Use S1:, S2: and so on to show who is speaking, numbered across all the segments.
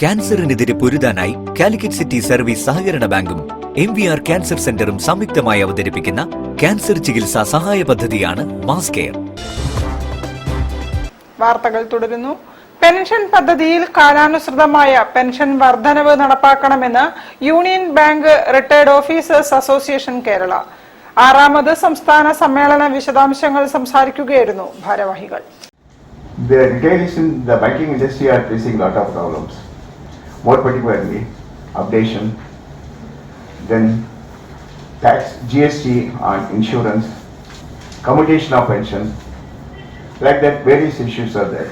S1: ക്യാൻസറിനെതിരെ പൊരുതാനായി Calicut city service സഹകരണ ബാങ്കും MVR cancer സെന്ററും സംയുക്തമായി അവതരിപ്പിക്കുന്ന ക്യാൻസർ ചികിത്സാ സഹായ പദ്ധതിയാണ് മാസ് കെയർ.
S2: വാർത്തകൾ തുടരുന്നു. പെൻഷൻ പദ്ധതിയിൽ കാലാനുസൃതമായ പെൻഷൻ വർധനവ് നടപ്പാക്കണമെന്ന് union bank retired officers association Kerala. 6ാമത് സംസ്ഥാന സമ്മേളന വിശദാംശങ്ങൾ സംസാരിക്കുകയായിരുന്നു ഭാരവാഹികൾ.
S3: The retailers in the banking industry are facing a lot of problems. More particularly, updation, then tax, GST on insurance, commutation of pension, like that various issues are there.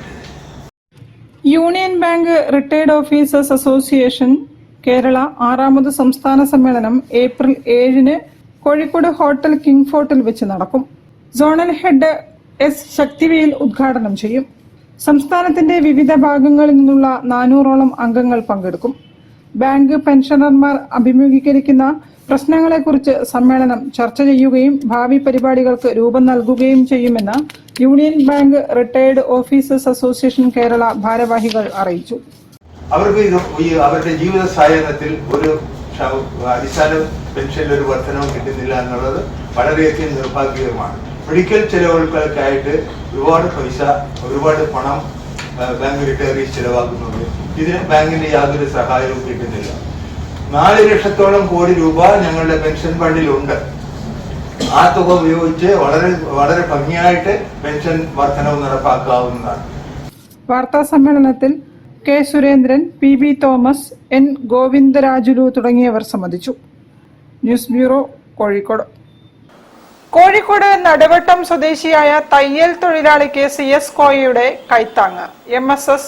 S2: Union bank retired officers association Kerala 6ാമത് സംസ്ഥാന സമ്മേളനം April 7-ന് Kozhikode hotel king ഫോർട്ടിൽ വെച്ച് നടക്കും. Zonal head S. Sakthivel ഉദ്ഘാടനം ചെയ്യും. സംസ്ഥാനത്തിന്റെ വിവിധ ഭാഗങ്ങളിൽ നിന്നുള്ള 400ഓളം അംഗങ്ങൾ പങ്കെടുക്കും. ബാങ്ക് പെൻഷനർമാർ അഭിമുഖീകരിക്കുന്ന പ്രശ്നങ്ങളെക്കുറിച്ച് സമ്മേളനം ചർച്ച ചെയ്യുകയും ഭാവി പരിപാടികൾക്ക് രൂപം നൽകുകയും ചെയ്യുമെന്ന് union bank retired officers association Kerala ഭാരവാഹികൾ അറിയിച്ചു.
S4: അവർക്ക് അവരുടെ ജീവിത സായാഹ്നത്തിൽ ഒരു അടിസ്ഥാന പെൻഷനിൽ ഒരു വർധനവും കിട്ടുന്നില്ല എന്നുള്ളത് വളരെയധികം നിർഭാഗ്യകരമാണ്. മെഡിക്കൽ ചെലവുകൾക്കായിട്ട് ഒരുപാട് പണം ബാങ്ക് റിട്ടയറീസ് ചെലവാക്കുന്നുണ്ട്. ഇതിന് ബാങ്കിന്റെ യാതൊരു സഹായവും കിട്ടുന്നില്ല. 4 ലക്ഷത്തോളം കോടി രൂപ ഞങ്ങളുടെ പെൻഷൻ ഫണ്ടിലുണ്ട്. ആ തുക ഉപയോഗിച്ച് വളരെ ഭംഗിയായിട്ട് പെൻഷൻ വർധനവ് നടപ്പാക്കാവുന്നതാണ്.
S2: വാർത്താ സമ്മേളനത്തിൽ K. Surendran, PB Thomas, N. Govindarajulu തുടങ്ങിയവർ സംബന്ധിച്ചു. News bureau, Kozhikode. കോഴിക്കോട് നടുവട്ടം സ്വദേശിയായ തയ്യൽ തൊഴിലാളിക്ക് CS കോയയുടെ കൈത്താങ്ങ്. MSS